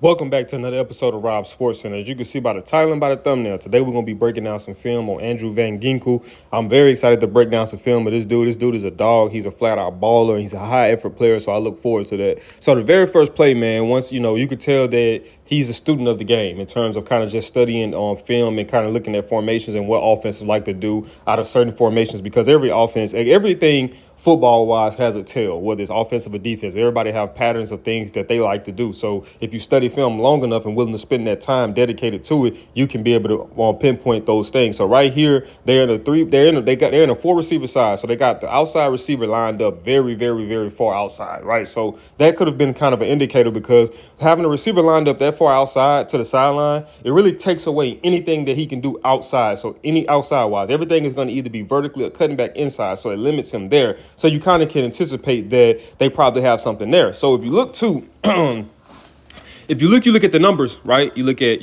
Welcome back to another episode of Rob Sports Center. As you can see by the title and by the thumbnail, today we're going to be breaking down some film on Andrew Van Ginkel. I'm very excited to break down some film of this dude. This dude is a dog. He's a flat-out baller. He's a high-effort player, so I look forward to that. So the very first play, man, once, you could tell that he's a student of the game in terms of kind of just studying on film and kind of looking at formations and what offenses like to do out of certain formations, because every offense, everything football-wise has a tell, whether it's offensive or defense. Everybody have patterns of things that they like to do. So if you study film long enough and willing to spend that time dedicated to it, you can be able to pinpoint those things. So right here, they're in a four receiver side. So they got the outside receiver lined up very, very, very far outside, right? So that could have been kind of an indicator, because having a receiver lined up that far outside to the sideline, it really takes away anything that he can do outside. So any outside wise, everything is going to either be vertically or cutting back inside. So it limits him there. So you kind of can anticipate that they probably have something there. So if you look to, you look at the numbers, right? Look at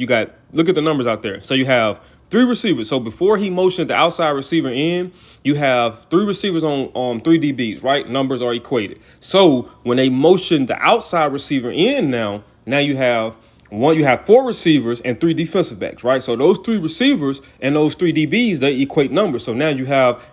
the numbers out there. So you have three receivers. So before he motioned the outside receiver in, you have three receivers on three DBs, right? Numbers are equated. So when they motion the outside receiver in now you have four receivers and three defensive backs, right? So those three receivers and those three DBs, they equate numbers. So now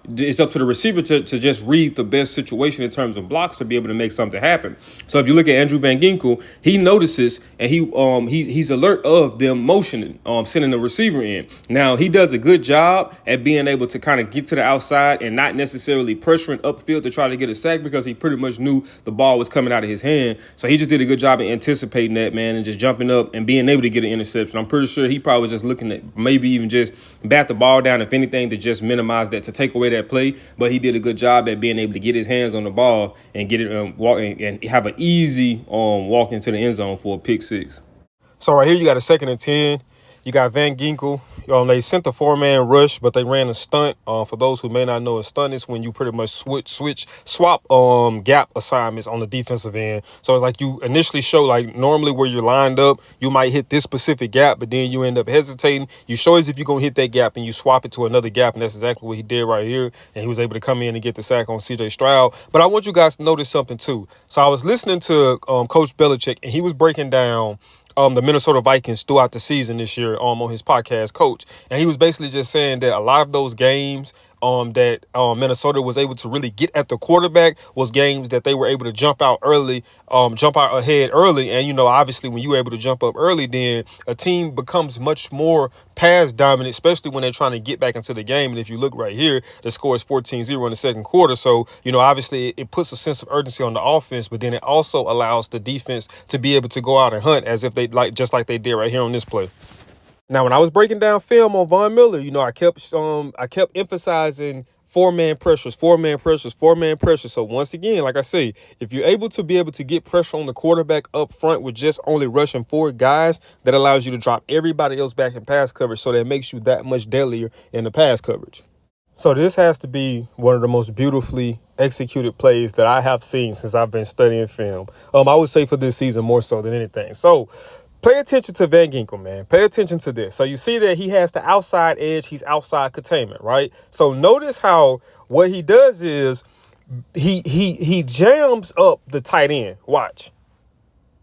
it's up to the receiver to just read the best situation in terms of blocks to be able to make something happen. So if you look at Andrew Van Ginkel, he notices and he's alert of them motioning, sending the receiver in. Now he does a good job at being able to kind of get to the outside and not necessarily pressuring upfield to try to get a sack, because he pretty much knew the ball was coming out of his hand. So he just did a good job of anticipating that, man, and just jumping up and being able to get an interception. I'm pretty sure he probably was just looking at maybe even just bat the ball down, if anything, to just minimize that, to take away that play. But he did a good job at being able to get his hands on the ball and get it walking and have an easy walk into the end zone for a pick six. So right here you got a 2nd and 10. You got Van Ginkel. They sent the 4-man rush, but they ran a stunt. For those who may not know, a stunt is when you pretty much swap gap assignments on the defensive end. So it's like you initially show, like normally where you're lined up, you might hit this specific gap, but then you end up hesitating. You show as if you're going to hit that gap and you swap it to another gap, and that's exactly what he did right here. And he was able to come in and get the sack on C.J. Stroud. But I want you guys to notice something too. So I was listening to Coach Belichick, and he was breaking down the Minnesota Vikings throughout the season this year on his podcast, Coach. And he was basically just saying that a lot of those games that Minnesota was able to really get at the quarterback was games that they were able to jump out ahead early. And, obviously when you're able to jump up early, then a team becomes much more pass dominant, especially when they're trying to get back into the game. And if you look right here, the score is 14-0 in the second quarter. So, obviously it puts a sense of urgency on the offense, but then it also allows the defense to be able to go out and hunt as if just like they did right here on this play. Now, when I was breaking down film on Von Miller, I kept emphasizing four-man pressures. So once again, like I say, if you're able to get pressure on the quarterback up front with just only rushing 4 guys, that allows you to drop everybody else back in pass coverage. So that makes you that much deadlier in the pass coverage. So this has to be one of the most beautifully executed plays that I have seen since I've been studying film. I would say for this season more so than anything. So pay attention to Van Ginkel, man. Pay attention to this. So you see that he has the outside edge. He's outside containment, right? So notice how what he does is he jams up the tight end. Watch.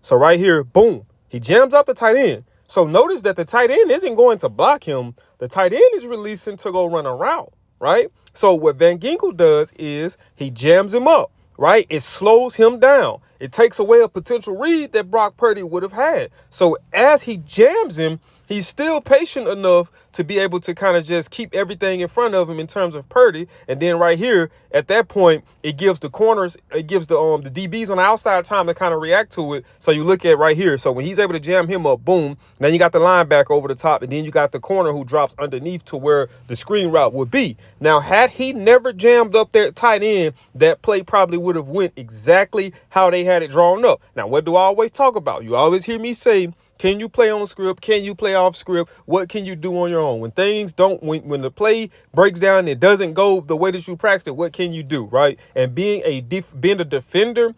So right here, boom, he jams up the tight end. So notice that the tight end isn't going to block him. The tight end is releasing to go run a route, right? So what Van Ginkel does is he jams him up, right? It slows him down. It takes away a potential read that Brock Purdy would have had. So as he jams him, he's still patient enough to be able to kind of just keep everything in front of him in terms of Purdy. And then right here, at that point, it gives the corners, it gives the DBs on the outside time to kind of react to it. So you look at right here. So when he's able to jam him up, boom, now you got the linebacker over the top, and then you got the corner who drops underneath to where the screen route would be. Now, had he never jammed up that tight end, that play probably would have went exactly how they had it drawn up. Now, what do I always talk about? You always hear me say, can you play on script? Can you play off script? What can you do on your own? When things don't, when the play breaks down and it doesn't go the way that you practiced it, what can you do, right? And being a defender,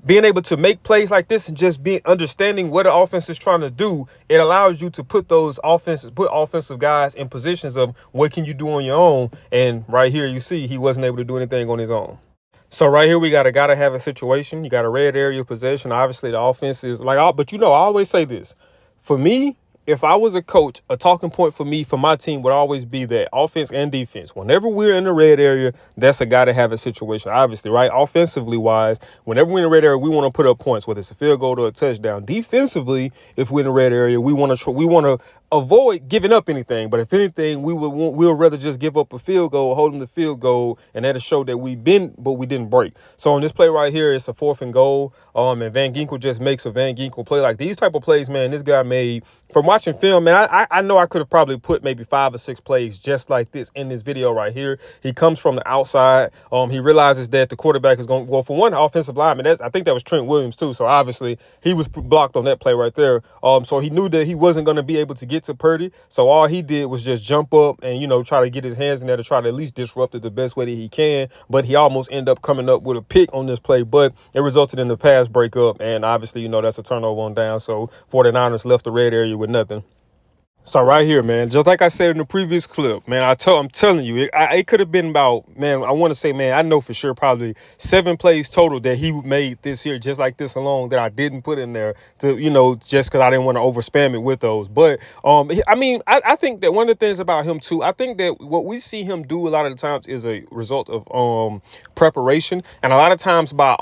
being able to make plays like this and just understanding what the offense is trying to do, it allows you to put offensive guys in positions of what can you do on your own. And right here, you see he wasn't able to do anything on his own. So right here we gotta have a situation. You got a red area possession. Obviously the offense is like, but I always say this. For me, if I was a coach, a talking point for me, for my team would always be that offense and defense. Whenever we're in the red area, that's a gotta have a situation. Obviously, right? Offensively wise, whenever we're in the red area, we want to put up points, whether it's a field goal or a touchdown. Defensively, if we're in the red area, we want to avoid giving up anything. But if anything, we'll rather just give up a field goal, hold them the field goal, and that'll show that we didn't break. So on this play right here, it's a 4th and goal. And Van Ginkel just makes a Van Ginkel play. Like these type of plays, man, this guy made from watching film, man. I know I could have probably put maybe 5 or 6 plays just like this in this video right here. He comes from the outside. He realizes that the quarterback is going, well, for one offensive lineman, I think that was Trent Williams too. So obviously he was blocked on that play right there. So he knew that he wasn't going to be able to get to Purdy. So all he did was just jump up and, try to get his hands in there to try to at least disrupt it the best way that he can. But he almost ended up coming up with a pick on this play, but it resulted in the pass breakup. And obviously, that's a turnover on down. So 49ers left the red area with nothing. So right here, man, just like I said in the previous clip, man, I'm telling you, it could have been about, man, I want to say, man, I know for sure probably 7 plays total that he made this year, just like this alone, that I didn't put in there to, just because I didn't want to overspam it with those. But, I think that one of the things about him too, I think that what we see him do a lot of the times is a result of preparation. And a lot of times by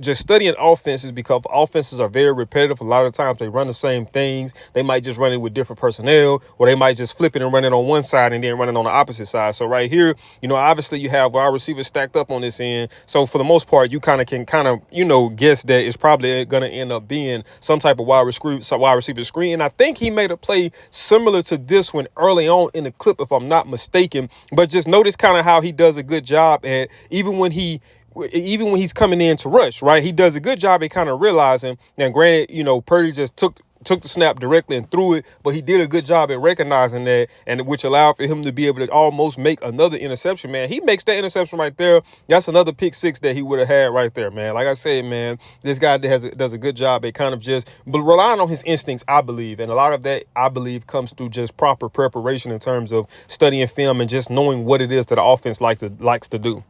just studying offenses, because offenses are very repetitive. A lot of times they run the same things. They might just run it with different personnel, or they might just flip it and run it on one side and then run it on the opposite side. So right here, obviously you have wide receivers stacked up on this end. So for the most part, you can guess that it's probably going to end up being some type of wide receiver screen. And I think he made a play similar to this one early on in the clip, if I'm not mistaken. But just notice kind of how he does a good job at even when he's coming in to rush, right? He does a good job at kind of realizing. Now, granted, Purdy just took the snap directly and threw it, but he did a good job at recognizing that, and which allowed for him to be able to almost make another interception, man. He makes that interception right there. That's another pick 6 that he would have had right there, man. Like I said, man, this guy does a good job at kind of just relying on his instincts, I believe. And a lot of that, I believe, comes through just proper preparation in terms of studying film and just knowing what it is that the offense likes to do.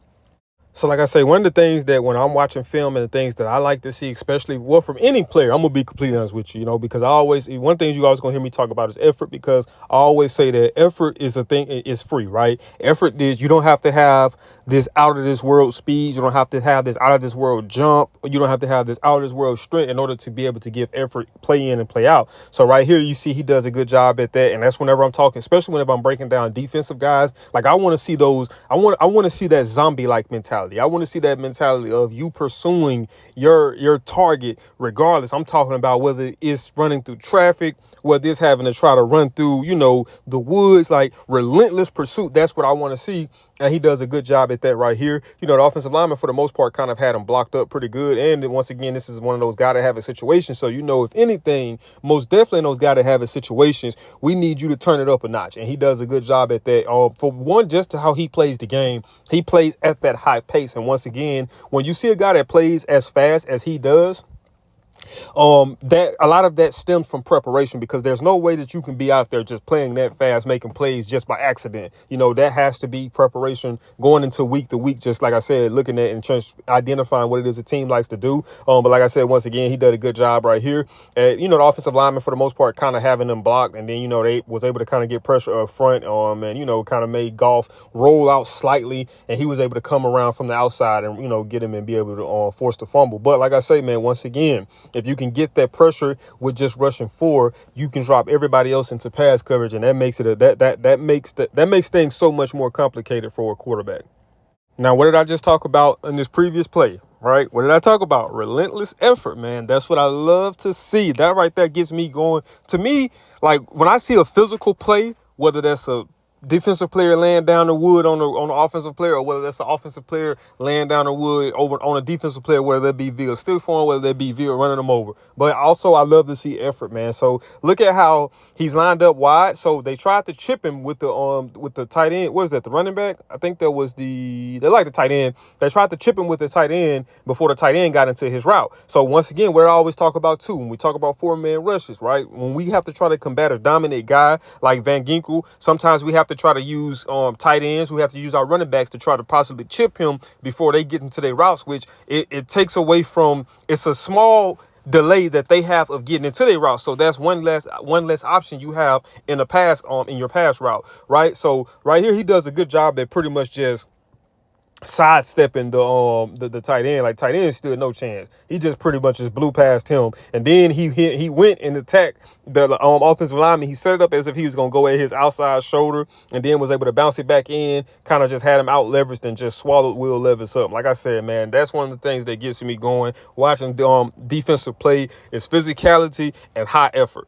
So like I say, one of the things that when I'm watching film and the things that I like to see, especially from any player, I'm going to be completely honest with you, because one thing you always going to hear me talk about is effort, because I always say that effort is is free, right? Effort is, you don't have to have this out of this world speed. You don't have to have this out of this world jump. You don't have to have this out of this world strength in order to be able to give effort, play in and play out. So right here, you see he does a good job at that. And that's whenever I'm talking, especially whenever I'm breaking down defensive guys, like I want to see those. I want to see that zombie-like mentality. I want to see that mentality of you pursuing your target regardless. I'm talking about whether it's running through traffic, whether it's having to try to run through, the woods, like relentless pursuit. That's what I want to see. And he does a good job at that right here. The offensive lineman, for the most part, kind of had him blocked up pretty good. And then once again, this is one of those gotta have a situation. So, if anything, most definitely in those gotta have a situations, we need you to turn it up a notch. And he does a good job at that. For one, just to how he plays the game, he plays at that high pace. And once again, when you see a guy that plays as fast as he does, that a lot of that stems from preparation, because there's no way that you can be out there just playing that fast, making plays just by accident. That has to be preparation going into week to week, just like I said, looking at and just identifying what it is a team likes to do. But like I said, once again, he did a good job right here. The offensive lineman, for the most part, kind of having them blocked, and then, they was able to kind of get pressure up front, and, kind of made Goff roll out slightly, and he was able to come around from the outside and, get him and be able to force the fumble. But like I say, man, once again, if you can get that pressure with just rushing forward, you can drop everybody else into pass coverage, and that makes it that makes things so much more complicated for a quarterback. Now, what did I just talk about in this previous play? Right? What did I talk about? Relentless effort, man. That's what I love to see. That right there gets me going. To me, like when I see a physical play, whether that's a defensive player laying down the wood on the offensive player, or whether that's an offensive player laying down the wood over on a defensive player, whether that be via stiff form, whether that be via running them over. But also, I love to see effort, man. So look at how he's lined up wide. So they tried to chip him with the tight end. What is that? The running back? I think that was they like the tight end. They tried to chip him with the tight end before the tight end got into his route. So once again, what I always talk about too, when we talk about 4-man rushes, right? When we have to try to combat a dominant guy like Van Ginkel, sometimes we have to try to use tight ends. We have to use our running backs to try to possibly chip him before they get into their routes, which it takes away from, it's a small delay that they have of getting into their route. So that's one less option you have in the pass in your pass route, right? So right here, he does a good job at pretty much just sidestepping the tight end. Like, tight end stood no chance. He just pretty much just blew past him, and then he went and attacked the offensive lineman. He set it up as if he was gonna go at his outside shoulder, and then was able to bounce it back in. Kind of just had him out leveraged and just swallowed Will Levis up. Like I said, man, that's one of the things that gets me going watching defensive play is physicality and high effort.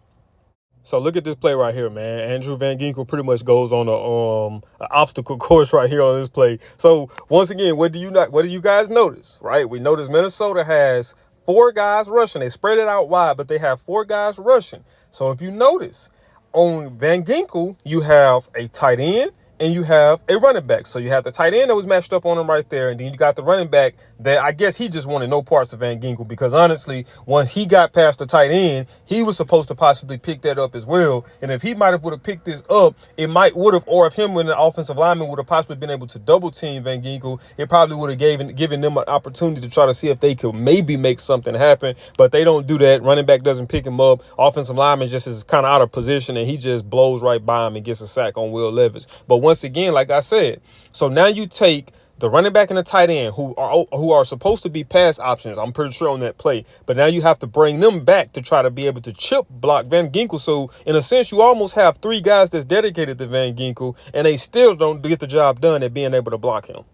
So look at this play right here, man. Andrew Van Ginkel pretty much goes on a obstacle course right here on this play. So once again, what do you guys notice? Right? We notice Minnesota has 4 guys rushing. They spread it out wide, but they have 4 guys rushing. So if you notice, on Van Ginkel, you have a tight end and you have a running back. So you have the tight end that was matched up on him right there, and then you got the running back that I guess he just wanted no parts of Van Ginkel, because honestly, once he got past the tight end, he was supposed to possibly pick that up as well. And if he would have picked this up, it would have, or if him and the offensive lineman would have possibly been able to double team Van Ginkel, it probably would have given them an opportunity to try to see if they could maybe make something happen. But they don't do that. Running back doesn't pick him up. Offensive lineman just is kind of out of position, and he just blows right by him and gets a sack on Will Levis. But once again, like I said, so now you take the running back and the tight end who are supposed to be pass options, I'm pretty sure, on that play. But now you have to bring them back to try to be able to chip block Van Ginkel. So in a sense, you almost have 3 guys that's dedicated to Van Ginkel, and they still don't get the job done at being able to block him.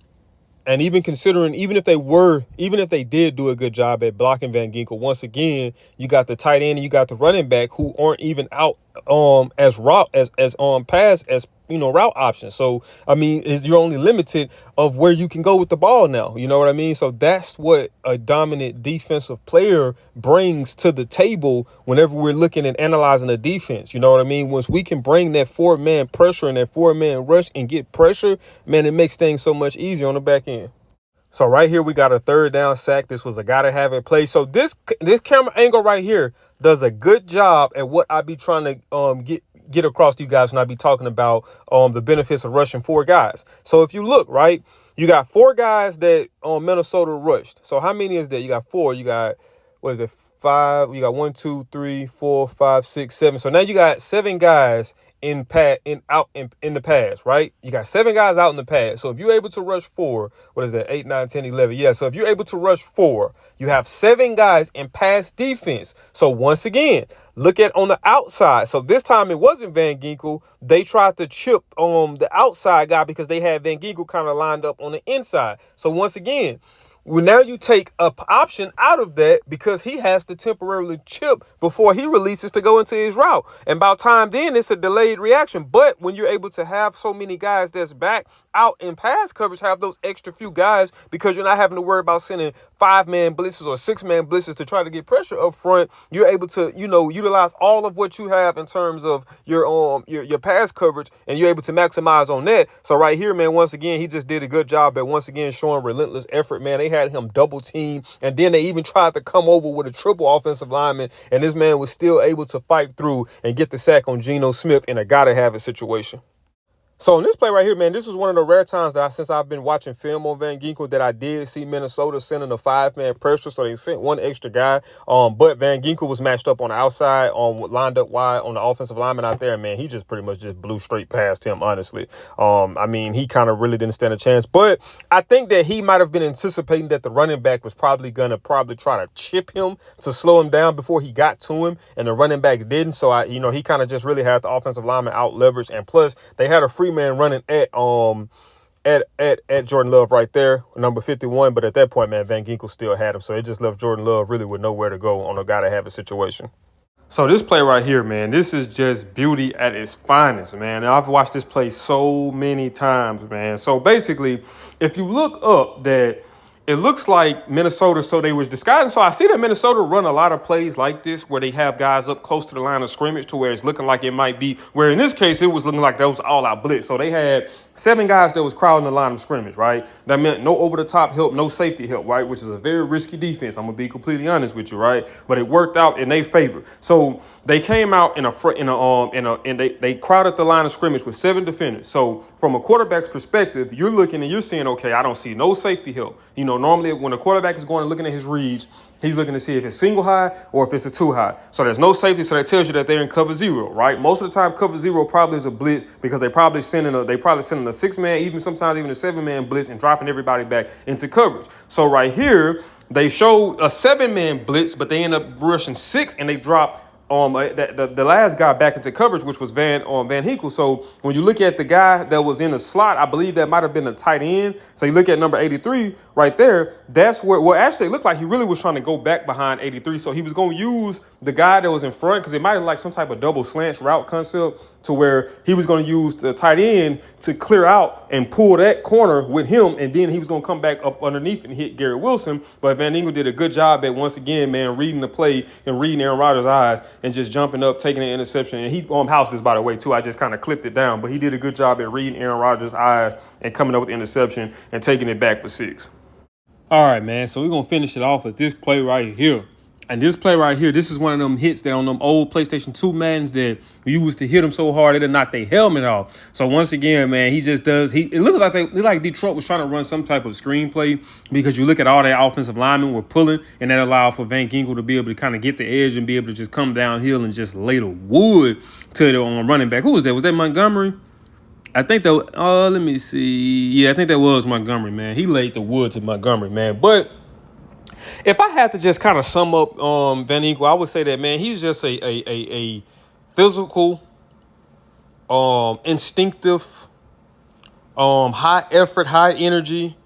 And even considering, even if they did do a good job at blocking Van Ginkel, once again, you got the tight end and you got the running back who aren't even out as pass as route options. So I mean, you're only limited of where you can go with the ball now. You know what I mean? So that's what a dominant defensive player brings to the table whenever we're looking and analyzing a defense. You know what I mean? Once we can bring that 4-man pressure and that 4-man rush and get pressure, man, it makes things so much easier on the back end. So right here, we got a 3rd down sack. This was a gotta have it play. So this camera angle right here does a good job at what I be trying to get across to you guys when I be talking about the benefits of rushing 4 guys. So if you look, right, you got 4 guys that Minnesota rushed. So how many is that? You got 4. You got, what is it, 5? You got 1, 2, 3, 4, 5, 6, 7. So now you got 7 guys in the pass, right? You got 7 guys out in the pass. So if you're able to rush 4, what is that? 8, 9, 10, 11. Yeah. So if you're able to rush 4, you have 7 guys in pass defense. So once again, look at on the outside. So this time it wasn't Van Ginkel. They tried to chip the outside guy because they had Van Ginkel kind of lined up on the inside. So once again, well, now you take an option out of that because he has to temporarily chip before he releases to go into his route. And by the time then, it's a delayed reaction. But when you're able to have so many guys that's back out in pass coverage, have those extra few guys, because you're not having to worry about sending 5-man blitzes or 6-man blitzes to try to get pressure up front, you're able to, utilize all of what you have in terms of your pass coverage, and you're able to maximize on that. So right here, man, once again, he just did a good job at once again showing relentless effort, man. They had him double team, and then they even tried to come over with a triple offensive lineman, and this man was still able to fight through and get the sack on Geno Smith in a gotta have it situation. So in this play right here, man, this was one of the rare times that since I've been watching film on Van Ginkel that I did see Minnesota sending a 5-man pressure. So they sent 1 extra guy. But Van Ginkel was matched up on the outside, lined up wide on the offensive lineman out there. Man, he just pretty much just blew straight past him, honestly. I mean, he kind of really didn't stand a chance. But I think that he might have been anticipating that the running back was probably going to try to chip him to slow him down before he got to him. And the running back didn't. So, he kind of just really had the offensive lineman out leveraged. And plus, they had a free man running at Jordan Love right there, number 51. But at that point, man, Van Ginkel still had him. So it just left Jordan Love really with nowhere to go on a gotta have a situation. So this play right here, man, this is just beauty at its finest, man. And I've watched this play so many times, man. So basically, if you look up that it looks like Minnesota, so they was disguising. So I see that Minnesota run a lot of plays like this where they have guys up close to the line of scrimmage to where it's looking like it might be, where in this case, it was looking like that was all out blitz. So they had 7 guys that was crowding the line of scrimmage, right? That meant no over the top help, no safety help, right? Which is a very risky defense. I'm going to be completely honest with you, right? But it worked out in their favor. So they came out and they crowded the line of scrimmage with 7 defenders. So from a quarterback's perspective, you're looking and you're saying, okay, I don't see no safety help. You know, normally when a quarterback is going and looking at his reads, he's looking to see if it's single high or if it's a 2 high. So there's no safety, so that tells you that they're in cover 0, right? Most of the time, cover 0 probably is a blitz because they probably sending a 6-man, even sometimes even a 7-man blitz and dropping everybody back into coverage. So right here, they show a 7-man blitz, but they end up rushing 6 and they drop the last guy back into coverage, which was Van Ginkel. So when you look at the guy that was in the slot, I believe that might have been a tight end. So you look at number 83 right there. That's where, well, actually it looked like he really was trying to go back behind 83. So he was going to use the guy that was in front because it might have like some type of double slant route concept to where he was going to use the tight end to clear out and pull that corner with him. And then he was going to come back up underneath and hit Garrett Wilson. But Van Ginkel did a good job at, once again, man, reading the play and reading Aaron Rodgers' eyes and just jumping up, taking an interception. And he housed this, by the way, too. I just kind of clipped it down. But he did a good job at reading Aaron Rodgers' eyes and coming up with the interception and taking it back for 6. All right, man. So we're going to finish it off with this play right here. And this play right here, this is one of them hits that on them old PlayStation 2 Maddens that we used to hit them so hard it'll knock their helmet off. So once again, man, he just does. It looks like Detroit was trying to run some type of screenplay because you look at all their offensive linemen were pulling, and that allowed for Van Ginkel to be able to kind of get the edge and be able to just come downhill and just lay the wood to the running back. Who was that? Was that Montgomery? I think that. Let me see. Yeah, I think that was Montgomery, man. He laid the wood to Montgomery, man. But if I had to just kind of sum up Van Ginkel, I would say that, man, he's just a physical, instinctive, high effort, high energy,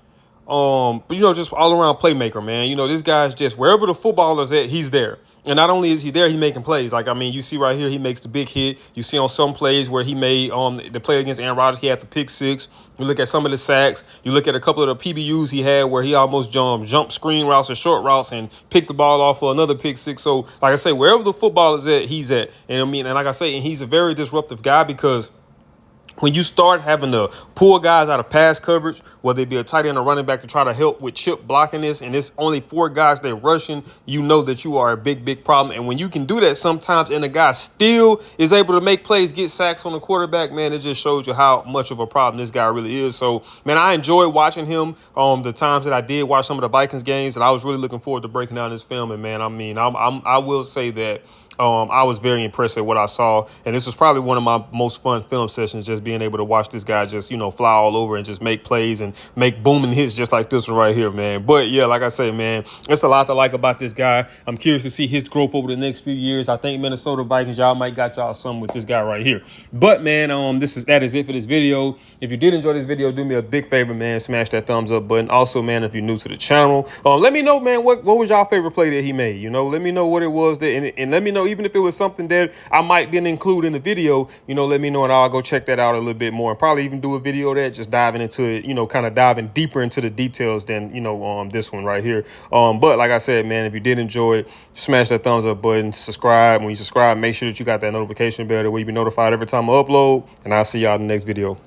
but, just all around playmaker, man. This guy's just wherever the football is at, he's there. And not only is he there, he's making plays. Like, I mean, you see right here, he makes the big hit. You see on some plays where he made the play against Aaron Rodgers, he had the pick 6. You look at some of the sacks. You look at a couple of the PBUs he had where he almost jumped screen routes or short routes and picked the ball off for another pick 6. So, like I say, wherever the football is at, he's at. And like I say, and he's a very disruptive guy because when you start having to pull guys out of pass coverage, whether it be a tight end or running back to try to help with chip blocking this, and it's only 4 guys they're rushing, you know that you are a big, big problem. And when you can do that sometimes and the guy still is able to make plays, get sacks on the quarterback, man, it just shows you how much of a problem this guy really is. So, man, I enjoy watching him the times that I did watch some of the Vikings games, and I was really looking forward to breaking down this film. And, man, I mean, I will say that I was very impressed at what I saw, and this was probably one of my most fun film sessions, just being able to watch this guy just, fly all over and just make plays and make booming hits just like this one right here, man. But, yeah, like I say, man, it's a lot to like about this guy. I'm curious to see his growth over the next few years. I think Minnesota Vikings, y'all might got y'all something with this guy right here. But, man, that is it for this video. If you did enjoy this video, do me a big favor, man. Smash that thumbs up button. Also, man, if you're new to the channel, let me know, man, what was y'all favorite play that he made? Let me know what it was and let me know, even if it was something that I might didn't include in the video, let me know and I'll go check that out a little bit more and probably even do a video of that, just diving into it, kind of diving deeper into the details than, this one right here. But like I said, man, if you did enjoy it, smash that thumbs up button, subscribe. When you subscribe, make sure that you got that notification bell that way you be notified every time I upload, and I'll see y'all in the next video.